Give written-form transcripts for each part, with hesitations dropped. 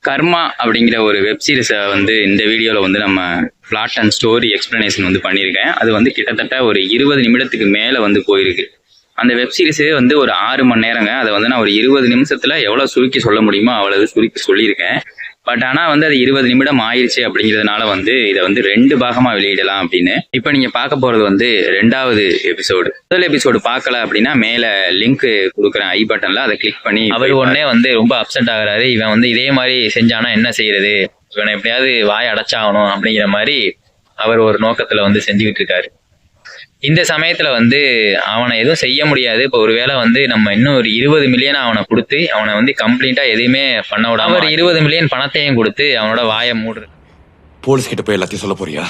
கர்மா அப்படிங்கிற ஒரு வெப் சீரிஸை வந்து இந்த வீடியோவில் வந்து நம்ம பிளாட் அண்ட் ஸ்டோரி எக்ஸ்பிளனேஷன் வந்து பண்ணியிருக்கேன். அது வந்து கிட்டத்தட்ட ஒரு 20 நிமிடத்துக்கு மேலே வந்து போயிருக்கு. அந்த வெப் சீரிஸே வந்து ஒரு 6 மணி நேரங்க. அதை வந்து நான் ஒரு 20 நிமிஷத்தில் எவ்வளோ சுருக்கி சொல்ல முடியுமோ அவ்வளவு சுருக்கி சொல்லியிருக்கேன். பட் ஆனால் வந்து அது 20 நிமிடம் ஆயிடுச்சு அப்படிங்கிறதுனால வந்து இதை வந்து 2 பாகமாக வெளியிடலாம் அப்படின்னு. இப்போ நீங்கள் பார்க்க போகிறது வந்து 2வது எபிசோடு. முதல் எபிசோடு பார்க்கல அப்படின்னா மேலே லிங்க் கொடுக்குறேன் ஐ பட்டனில், அதை கிளிக் பண்ணி அவர் உடனே வந்து ரொம்ப அப்செட் ஆகுறாரு. இவன் வந்து இதே மாதிரி செஞ்சானா என்ன செய்யறது, இவனை எப்படியாவது வாய் அடைச்சாகணும் அப்படிங்கிற மாதிரி அவர் ஒரு நோக்கத்தில் வந்து செஞ்சுக்கிட்டு இருக்காரு. இந்த சமயத்துல வந்து அவனை எதுவும் செய்ய முடியாது. இப்போ ஒருவேளை வந்து நம்ம இன்னும் ஒரு 20 மில்லியன் அவனை கொடுத்து அவனை வந்து கம்ப்ளீட்டா எதுவுமே பண்ண விடாம அவர் 20 மில்லியன் பணத்தையும் கொடுத்து அவனோட வாயை மூடுறது. போலீஸ் கிட்ட போய் எல்லாத்தையும் சொல்ல போறியா?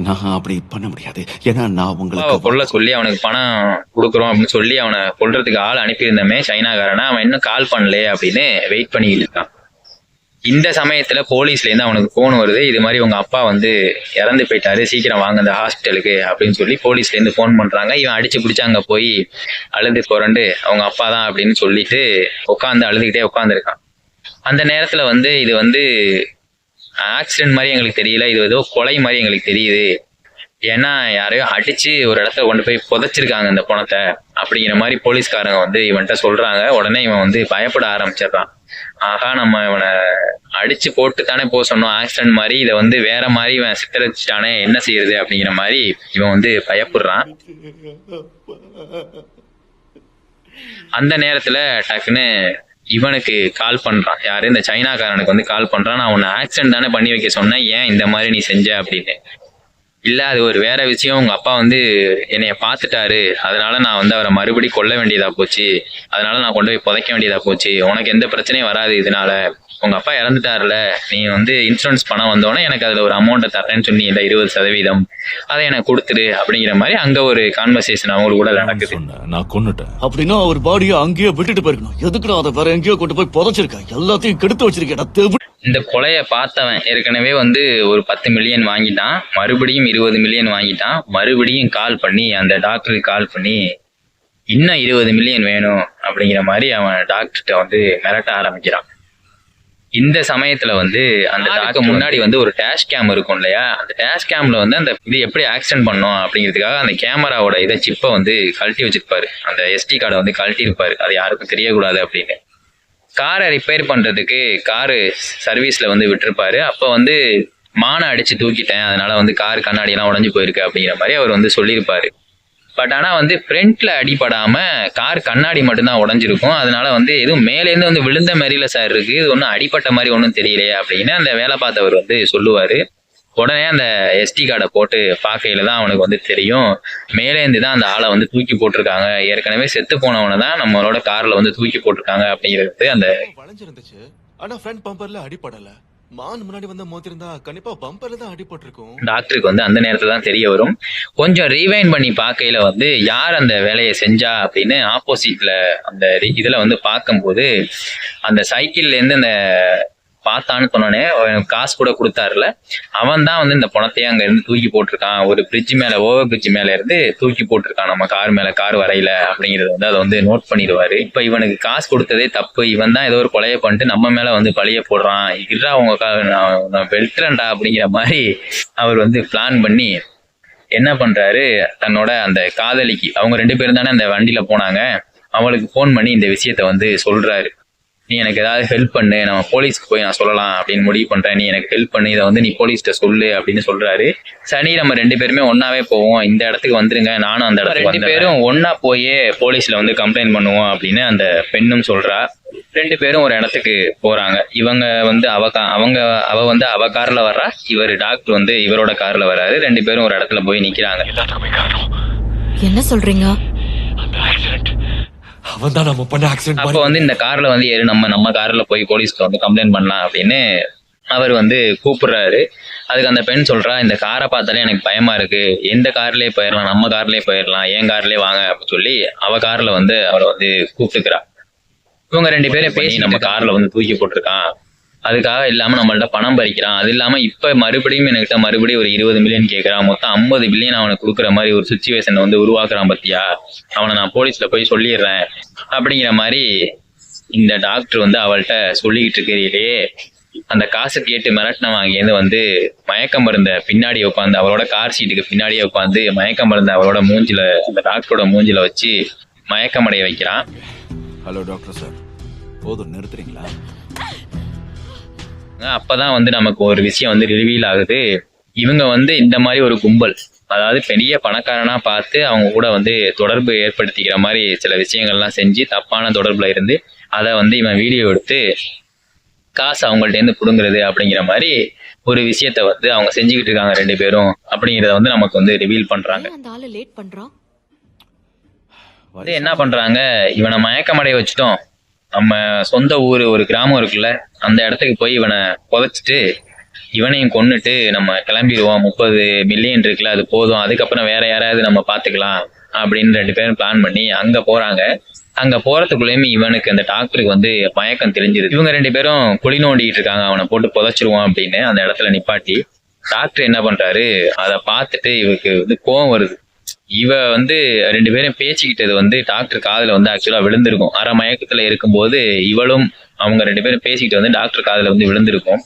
நான் அப்படி பண்ண முடியாது. ஏன்னா நான் உங்களுக்கு கொல்ல சொல்லி அவனுக்கு பணம் கொடுக்குறோம் அப்படின்னு சொல்லி அவனை கொல்றதுக்கு ஆள் அனுப்பியிருந்தமே சைனாக்காரனா, அவன் இன்னும் கால் பண்ணலையே அப்படின்னு வெயிட் பண்ணிக்கிட்டு இருக்கான். இந்த சமயத்துல போலீஸ்ல இருந்து அவனுக்கு போன் வருது. இது மாதிரி உங்க அப்பா வந்து இறந்து போயிட்டாரு, சீக்கிரம் வாங்க இந்த ஹாஸ்பிட்டலுக்கு அப்படின்னு சொல்லி போலீஸ்ல இருந்து போன் பண்றாங்க. இவன் அடிச்சு பிடிச்சி அங்க போய் அழுது புரண்டு அவங்க அப்பா தான் அப்படின்னு சொல்லிட்டு உட்காந்து அழுதுகிட்டே உட்காந்துருக்கான். அந்த நேரத்துல வந்து இது வந்து ஆக்சிடென்ட் மாதிரி எங்களுக்கு தெரியல, இது ஏதோ கொலை மாதிரி எங்களுக்கு தெரியுது. ஏன்னா யாரையோ அடிச்சு ஒரு இடத்துல கொண்டு போய் புதைச்சிருக்காங்க இந்த பணத்தை அப்படிங்கிற மாதிரி போலீஸ்காரங்க வந்து இவன்கிட்ட சொல்றாங்க. உடனே இவன் வந்து பயப்பட ஆரம்பிச்சிடறான். ஆகா, நம்ம இவனை அடிச்சு போட்டு தானே போக சொன்னோம் ஆக்சிடென்ட் மாதிரி, இதை வந்து வேற மாதிரி இவன் சித்தரிச்சுட்டானே, என்ன செய்யறது அப்படிங்கிற மாதிரி இவன் வந்து பயப்படுறான். அந்த நேரத்துல டக்குன்னு இவனுக்கு கால் பண்றான். யாரு? இந்த சைனாக்காரனுக்கு வந்து கால் பண்றான். நான் உன்னை ஆக்சிடென்ட் தானே பண்ணி வைக்க சொன்னேன், ஏன் இந்த மாதிரி நீ செஞ்ச அப்படின்னு. இல்ல, அது ஒரு வேற விஷயம். உங்க அப்பா வந்து என்னைய பார்த்துட்டாரு, அதனால நான் வந்து அவரை மறுபடி கொல்ல வேண்டியதா போச்சு, அதனால நான் கொண்டு போய் புதைக்க வேண்டியதா போச்சு. உனக்கு எந்த பிரச்சனையும் வராது இதனால, உங்க அப்பா இறந்துட்டாருல, நீ வந்து இன்சூரன்ஸ் பணம் வந்தோடனே எனக்கு அதுல ஒரு அமௌண்ட்டை தரேன்னு சொன்னி இல்லை 20%, அதை எனக்கு கொடுத்துரு அப்படிங்கிற மாதிரி அங்க ஒரு கான்வர்சேஷன் அவங்க கூட நடக்குது. நான் கொன்னுட்டேன் அப்படின்னா அவர் பாடியை அங்கேயே விட்டுட்டு போயிருக்கணும். எதுக்குடா அதை வேற எங்கேயோ கொண்டு போய் புதைச்சிருக்க, எல்லாத்தையும் கெடுத்து வச்சிருக்கேன். இந்த கொலையை பார்த்தவன் ஏற்கனவே வந்து ஒரு 10 மில்லியன் வாங்கிட்டான், மறுபடியும் 20 மில்லியன் வாங்கிட்டான். மறுபடியும் கால் பண்ணி அந்த டாக்டருக்கு கால் பண்ணி இன்னும் 20 மில்லியன் வேணும் அப்படிங்கிற மாதிரி அவன் டாக்டர்கிட்ட வந்து மிரட்ட ஆரம்பிக்கிறான். இந்த சமயத்துல வந்து அந்த டாக்டருக்கு முன்னாடி வந்து ஒரு டேஷ் கேம் இருக்கும் இல்லையா, அந்த டேஷ் கேம்ல வந்து அந்த இது எப்படி ஆக்சிடென்ட் பண்ணோம் அப்படிங்கிறதுக்காக அந்த கேமராவோட இதை சிப்பை வந்து கழட்டி வச்சிருப்பாரு. அந்த SD கார்டை வந்து கழட்டி இருப்பாரு, அது யாருக்கும் தெரியக்கூடாது அப்படின்னு. காரை ரிப்பேர் பண்றதுக்கு காரு சர்வீஸ்ல வந்து விட்டுருப்பாரு. அப்ப வந்து மானை அடிச்சு தூக்கிட்டேன், அதனால வந்து கார் கண்ணாடி எல்லாம் உடஞ்சு போயிருக்கு அப்படிங்கிற மாதிரி அவர் வந்து சொல்லியிருப்பாரு. பட் ஆனா வந்து ஃப்ரண்ட்ல அடிபடாம கார் கண்ணாடி மட்டும்தான் உடஞ்சிருக்கும். அதனால வந்து எதுவும் மேலேருந்து வந்து விழுந்த மாதிரில சார் இருக்கு, இது ஒன்றும் அடிப்பட்ட மாதிரி ஒன்றும் தெரியலையே அப்படின்னு அந்த வேலை பார்த்தவர் வந்து சொல்லுவாரு. உடனே அந்த SD கார்டை போட்டு பார்க்கையில தான் அவனுக்கு வந்து தெரியும், மேலேந்து தான் அந்த ஆளை வந்து தூக்கி போட்டிருக்காங்க, ஏற்கனவே செத்து போனவனை தான் நம்மளோட கார்ல வந்து தூக்கி போட்டிருக்காங்க அப்படிங்கிறது. அந்த வளைஞ்சிருந்துச்சு, ஆனா ஃப்ரண்ட் பம்பர்ல அடிபடல. மான் முன்னாடி வந்து மோதிருந்தா கண்டிப்பா பம்பர்ல தான் அடிபட்டிருக்கும். டாக்டருக்கு வந்து அந்த நேரத்துல தான் தெரிய வரும். கொஞ்சம் ரீவைண்ட் பண்ணி பார்க்கையில வந்து யார் அந்த வேலையை செஞ்சா அப்படின்னு ஆப்போசிட்ல அந்த இதுல வந்து பார்க்கும்போது அந்த சைக்கிள்ல இருந்து அந்த பார்த்தான்னு சொன்னோடனே காசு கூட கொடுத்தாருல, அவன் தான் வந்து இந்த பணத்தையே அங்க இருந்து தூக்கி போட்டிருக்கான். ஒரு பிரிட்ஜ் மேல, ஓவர் பிரிட்ஜ் மேல இருந்து தூக்கி போட்டிருக்கான் நம்ம கார் மேல, கார் வரையில அப்படிங்கறது வந்து அதை வந்து நோட் பண்ணிடுவாரு. இப்ப இவனுக்கு காசு கொடுத்ததே தப்பு, இவன் தான் ஏதோ ஒரு கொலையை பண்ணிட்டு நம்ம மேல வந்து பழிய போடுறான், இதுடா அவங்க வெல்ட்ரண்டா அப்படிங்கிற மாதிரி அவர் வந்து பிளான் பண்ணி என்ன பண்றாரு, தன்னோட அந்த காதலிக்கு, அவங்க 2 பேரும் தானே அந்த வண்டியில போனாங்க, அவளுக்கு போன் பண்ணி இந்த விஷயத்த வந்து சொல்றாரு. நீ எனக்கு ஏதாவது ஹெல்ப் பண்ணு, நம்ம போலீஸ்க்கு போய் நான் சொல்லலாம் அப்படின்னு முடிவு பண்றேன், நீ எனக்கு ஹெல்ப் பண்ணு, இதை வந்து நீ போலீஸ்கிட்ட சொல்லு அப்படின்னு சொல்றாரு. சரி, நம்ம 2 பேருமே ஒன்னாவே போவோம், இந்த இடத்துக்கு வந்துருங்க, நானும் அந்த இடத்துக்கு 2 பேரும் ஒன்னா போய் போலீஸ்ல வந்து கம்ப்ளைண்ட் பண்ணுவோம் அப்படின்னு அந்த பெண்ணும் சொல்றா. 2 பேரும் ஒரு இடத்துக்கு போறாங்க. இவங்க வந்து அவ வந்து அவ கார்ல வர்றா, இவர் டாக்டர் வந்து இவரோட கார்ல வர்றாரு. 2 பேரும் ஒரு இடத்துல போய் நிக்கிறாங்க. என்ன சொல்றீங்க? அப்ப வந்து இந்த கார்ல வந்து ஏறு, நம்ம கார்ல போய் போலீஸ்க்கு வந்து கம்ப்ளைண்ட் பண்ணலாம் அப்படின்னு அவர் வந்து கூப்பிடுறாரு. அதுக்கு அந்த பெண் சொல்றா, இந்த காரை பார்த்தாலே எனக்கு பயமா இருக்கு, எந்த கார்லயே போயிடலாம், நம்ம கார்லயே போயிடலாம், என் கார்லயே வாங்க அப்படின்னு சொல்லி அவ கார்ல வந்து அவரை வந்து கூப்பிட்டுக்கிறா. இவங்க 2 பேரும் பேசி நம்ம கார்ல வந்து தூக்கி போட்டிருக்கான், அதுக்காக இல்லாம நம்மள்ட்ட பணம் பறிக்கிறான், அது இல்லாம இப்ப மறுபடியும் என்கிட்ட மறுபடியும் ஒரு 20 மில்லியன் கேட்கறான், மொத்தம் 50 மில்லியன் அவனுக்கு கொடுக்குற மாதிரி ஒரு சுச்சுவேஷன் வந்து உருவாக்குறான் பத்தியா, அவனை நான் போலீஸ்ல போய் சொல்லிடுறேன் அப்படிங்கிற மாதிரி இந்த டாக்டர் வந்து அவள்கிட்ட சொல்லிக்கிட்டு இருக்கிறீங்களே, அந்த காசை கேட்டு மிரட்டினவன் அங்கேருந்து வந்து மயக்க மருந்த பின்னாடி உட்காந்து அவளோட கார் சீட்டுக்கு பின்னாடியே உட்காந்து மயக்க மருந்த அவளோட மூஞ்சில, அந்த டாக்டரோட மூஞ்சில வச்சு மயக்கமடைய வைக்கிறான். ஹலோ டாக்டர் சார், போதும் நிறுத்துறீங்களா? அப்பதான் வந்து நமக்கு ஒரு விஷயம் வந்து ரிவீல் ஆகுது. இவங்க வந்து இந்த மாதிரி ஒரு கும்பல், அதாவது பெரிய பணக்காரனா பார்த்து அவங்க கூட வந்து தொடர்பு ஏற்படுத்திக்கிற மாதிரி சில விஷயங்கள்லாம் செஞ்சு தப்பான தொடர்புல இருந்து அதை வந்து இவன் வீடியோ எடுத்து காசு அவங்கள்ட்ட இருந்து புடுங்குறது அப்படிங்கிற மாதிரி ஒரு விஷயத்த வந்து அவங்க செஞ்சுக்கிட்டு இருக்காங்க 2 பேரும் அப்படிங்கிறத வந்து நமக்கு வந்து ரிவீல் பண்றாங்க. அந்த ஆளு லேட் பண்றான். வந்து என்ன பண்றாங்க, இவனை மயக்கமடைய வச்சுட்டோம், நம்ம சொந்த ஊர் ஒரு கிராமம் இருக்குல்ல, அந்த இடத்துக்கு போய் இவனை புதைச்சிட்டு இவனையும் கொன்னுட்டு நம்ம கிளம்பிடுவோம், 30 மில்லியன் இருக்குல்ல அது போதும், அதுக்கப்புறம் வேற யாராவது நம்ம பாத்துக்கலாம் அப்படின்னு 2 பேரும் பிளான் பண்ணி அங்க போறாங்க. அங்க போறதுக்குள்ளேயுமே இவனுக்கு அந்த டாக்டருக்கு வந்து மயக்கம் தெரிஞ்சிருது. இவங்க 2 பேரும் குழி நோண்டிட்டு இருக்காங்க, அவனை போட்டு புதைச்சிருவோம் அப்படின்னு அந்த இடத்துல நிப்பாட்டி. டாக்டர் என்ன பண்றாரு, அதை பார்த்துட்டு இவருக்கு வந்து கோவம் வருது. இவ வந்து 2 பேரும் பேசிக்கிட்டது வந்து டாக்டர் காதுல வந்து ஆக்சுவலா விழுந்திருக்கும். அரை மயக்கத்துல இருக்கும்போது இவளும் அவங்க 2 பேரும் பேசிக்கிட்டு வந்து டாக்டர் காதுல வந்து விழுந்திருக்கும்.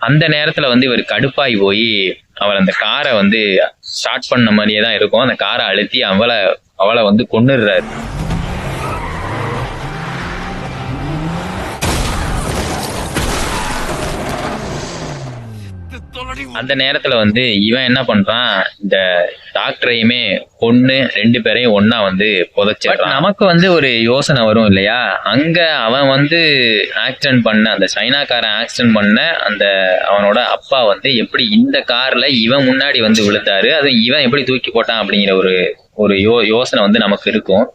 அந்த நேரத்துல வந்து இவர் கடுப்பாகி போய் அவர் அந்த காரை வந்து ஸ்டார்ட் பண்ண மாதிரியே தான் இருக்கும், அந்த காரை அழுத்தி அவளை வந்து கொன்னுடுறாரு. அந்த நேரத்துல வந்து இவன் என்ன பண்றான், இந்த டாக்டரையுமே கொன்னு 2 பேரையும் ஒன்னா வந்து புதைச்சிடுறான். நமக்கு வந்து ஒரு யோசனை வரும் இல்லையா, அங்க அவன் வந்து ஆக்சிடென்ட் பண்ண, அந்த சைனாக்காரன் ஆக்சிடென்ட் பண்ண அந்த அவனோட அப்பா வந்து எப்படி இந்த கார்ல இவன் முன்னாடி வந்து விழுந்தாரு, அது இவன் எப்படி தூக்கி போட்டான் அப்படிங்கிற ஒரு யோசனை வந்து நமக்கு இருக்கும்.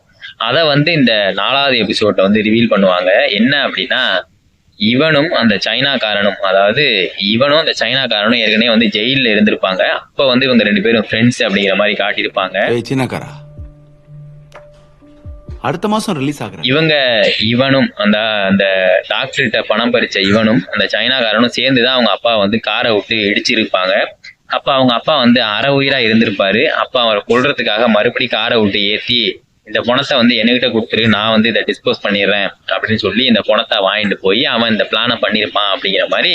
அதை வந்து இந்த 4வது எபிசோட்ல வந்து ரிவீல் பண்ணுவாங்க. என்ன அப்படின்னா, இவனும் அந்த சைனாக்காரனும், அதாவது இவனும் அந்த சைனாக்காரனும் ஏற்கனவே வந்து ஜெயில இருந்திருப்பாங்க. அப்ப வந்து இவங்க 2 பேரும் ஃப்ரெண்ட்ஸ் அப்படிங்கிற மாதிரி காட்டியிருப்பாங்க. சீனாக்காரா அடுத்த மாசம் ரிலீஸ் ஆகுறாங்க. இவனும் அந்த டாக்டர்கிட்ட பணம் பறிச்ச இவனும் அந்த சைனாக்காரனும் சேர்ந்துதான் அவங்க அப்பா வந்து காரை விட்டு இடிச்சிருப்பாங்க. அப்ப அவங்க அப்பா வந்து அரை உயிரா இருந்திருப்பாரு. அப்ப அவரை கொல்றதுக்காக மறுபடியும் காரை விட்டு ஏத்தி இந்த பணத்தை வந்து என்கிட்ட கொடுத்துரு, நான் வந்து இதை டிஸ்போஸ் பண்ணிடுறேன் அப்படின்னு சொல்லி இந்த பணத்தை வாங்கிட்டு போய் அவன் இந்த பிளானை பண்ணியிருப்பான் அப்படிங்கிற மாதிரி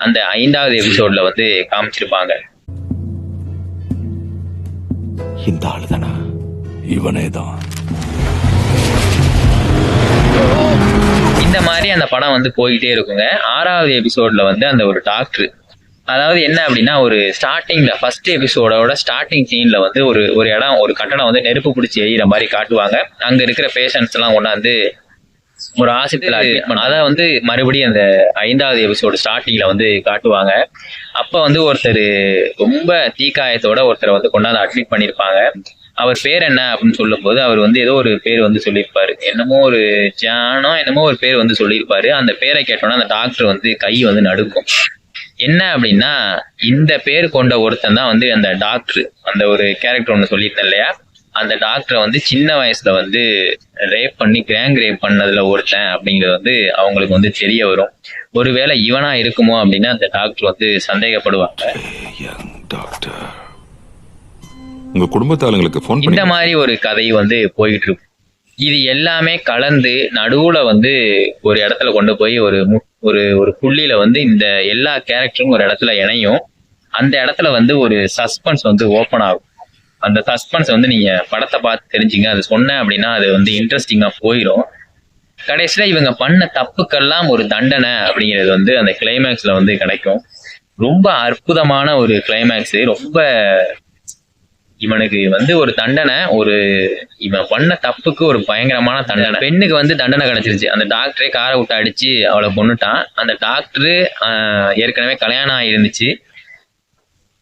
அந்த 5வது எபிசோட்ல வந்து காமிச்சிருப்பாங்க. இந்த ஆளுதானா? இவனே தான். இந்த மாதிரி அந்த படம் வந்து போயிட்டே இருக்குங்க. 6வது எபிசோட்ல வந்து அந்த ஒரு டாக்டர், அதாவது என்ன அப்படின்னா, ஒரு ஸ்டார்டிங்ல ஃபர்ஸ்ட் எபிசோடோட ஸ்டார்டிங் சீன்ல வந்து ஒரு இடம், ஒரு கட்டடம் வந்து நெருப்பு பிடிச்சி எரியிற மாதிரி காட்டுவாங்க. அங்க இருக்கிற பேஷண்ட்ஸ் எல்லாம் கொண்டாந்து ஒரு ஆசிரியத்துல அட்மிட் பண்ண, அதை வந்து மறுபடியும் அந்த 5வது எபிசோடு ஸ்டார்டிங்ல வந்து காட்டுவாங்க. அப்ப வந்து ஒருத்தர் ரொம்ப தீக்காயத்தோட ஒருத்தரை வந்து கொண்டாந்து அட்மிட் பண்ணியிருப்பாங்க. அவர் பேர் என்ன அப்படின்னு சொல்லும் போது அவர் வந்து ஏதோ ஒரு பேர் வந்து சொல்லியிருப்பாரு, என்னமோ ஒரு ஜானோ என்னமோ ஒரு பேர் வந்து சொல்லியிருப்பாரு. அந்த பேரை கேட்டோன்னா அந்த டாக்டர் வந்து கை வந்து நடுக்கும். என்ன அப்படின்னா, இந்த பேர் கொண்ட ஒருத்தன் தான் வந்து அந்த டாக்டர், அந்த ஒரு கேரக்டர் ஒன்று சொல்லியிருந்தேன் இல்லையா, அந்த டாக்டரை வந்து சின்ன வயசுல வந்து ரேப் பண்ணி கேங் ரேப் பண்ணதுல ஒருத்தன் அப்படிங்கிறது வந்து அவங்களுக்கு வந்து தெரிய வரும். ஒருவேளை இவனா இருக்குமோ அப்படின்னு அந்த டாக்டர் வந்து சந்தேகப்படுவாங்க. டாக்டர், உங்க குடும்பத்தாளுங்களுக்கு ஃபோன் இந்த மாதிரி ஒரு கதை வந்து போயிட்டு இருக்கும். இது எல்லாமே கலந்து நடுவுல வந்து ஒரு இடத்துல கொண்டு போய் ஒரு புள்ளியில வந்து இந்த எல்லா கேரக்டரும் ஒரு இடத்துல இணையும். அந்த இடத்துல வந்து ஒரு சஸ்பென்ஸ் வந்து ஓப்பன் ஆகும். அந்த சஸ்பென்ஸ் வந்து நீங்க படத்தை பார்த்து தெரிஞ்சுங்க. அது சொன்னேன் அப்படின்னா அது வந்து இன்ட்ரெஸ்டிங்கா போயிடும். கடைசியில இவங்க பண்ண தப்புக்கெல்லாம் ஒரு தண்டனை அப்படிங்கிறது வந்து அந்த கிளைமேக்ஸ்ல வந்து கிடைக்கும். ரொம்ப அற்புதமான ஒரு கிளைமேக்ஸ். ரொம்ப இவனுக்கு வந்து ஒரு தண்டனை, இவன் பண்ண தப்புக்கு ஒரு பயங்கரமான தண்டனை. பெண்ணுக்கு வந்து தண்டனை கிடைச்சிருச்சு. அந்த டாக்டரே காரை விட்டு அடிச்சு அவளை கொன்னுட்டான். அந்த டாக்டரு ஏற்கனவே கல்யாணம் ஆகிருந்துச்சு.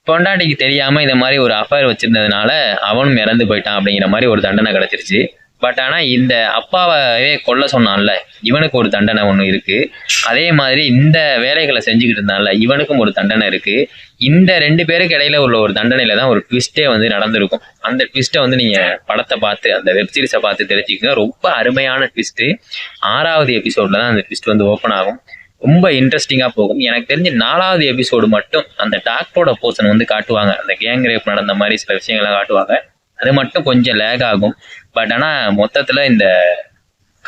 பொண்டாட்டிக்கு தெரியாம இந்த மாதிரி ஒரு அஃபேர் வச்சிருந்ததுனால அவனும் இறந்து போயிட்டான் அப்படிங்கிற மாதிரி ஒரு தண்டனை கிடைச்சிருச்சு. பட் ஆனா இந்த அப்பாவே கொல்ல சொன்னான்ல, இவனுக்கு ஒரு தண்டனை ஒண்ணு இருக்கு. அதே மாதிரி இந்த வேலைகளை செஞ்சுக்கிட்டு இருந்தான்ல, இவனுக்கும் ஒரு தண்டனை இருக்கு. இந்த 2 பேருக்கு இடையில உள்ள ஒரு தண்டனையில தான் ஒரு ட்விஸ்டே வந்து நடந்திருக்கும். அந்த ட்விஸ்ட்டை வந்து நீங்க படத்தை பார்த்து அந்த வெப்சீரிஸை பார்த்து தெரிஞ்சுக்கங்க. ரொம்ப அருமையான ட்விஸ்ட். 6வது எபிசோட்ல தான் அந்த ட்விஸ்ட் வந்து ஓப்பன் ஆகும். ரொம்ப இன்ட்ரெஸ்டிங்கா போகும். எனக்கு தெரிஞ்சு 4வது எபிசோடு மட்டும் அந்த டாக்டரோட போர்ஷன் வந்து காட்டுவாங்க. அந்த கேங் ரேப் நடந்த மாதிரி சில விஷயங்களை காட்டுவாங்க. அது மட்டும் கொஞ்சம் லேக் ஆகும். பட் ஆனா மொத்தத்துல இந்த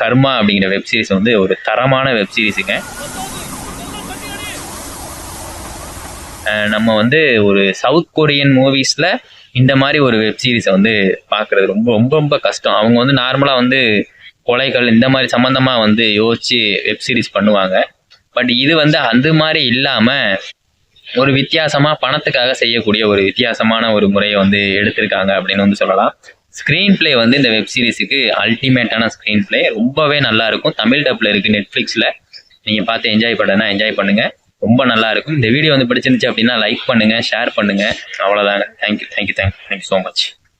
கர்மா அப்படிங்கிற வெப் சீரிஸ் வந்து ஒரு தரமான வெப் சீரிஸுங்க. நம்ம வந்து ஒரு சவுத் கொரியன் மூவிஸ்ல இந்த மாதிரி ஒரு வெப் சீரிஸை வந்து பார்க்கறது ரொம்ப ரொம்ப ரொம்ப கஷ்டம். அவங்க வந்து நார்மலாக வந்து கொலைகள் இந்த மாதிரி சம்மந்தமா வந்து யோசிச்சு வெப் சீரிஸ் பண்ணுவாங்க. பட் இது வந்து அந்த மாதிரி இல்லாம ஒரு வித்தியாசமா பணத்துக்காக செய்யக்கூடிய ஒரு வித்தியாசமான ஒரு முறையை வந்து எடுத்திருக்காங்க அப்படின்னு வந்து சொல்லலாம். ஸ்க்ரீன் பிளே வந்து இந்த வெப் சீரிஸுக்கு அல்டிமேட்டான ஸ்க்ரீன் பிளே, ரொம்பவே நல்லா இருக்கும். தமிழ் டப்ல இருக்கு நெட்ஃபிளிக்ஸ்ல, நீங்க பார்த்து என்ஜாய் பண்ணுங்க. ரொம்ப நல்லா இருக்கும். இந்த வீடியோ வந்து பிடிச்சிருந்துச்சு அப்படின்னா லைக் பண்ணுங்க, ஷேர் பண்ணுங்க. அவ்வளவுதாங்க. Thank you so much.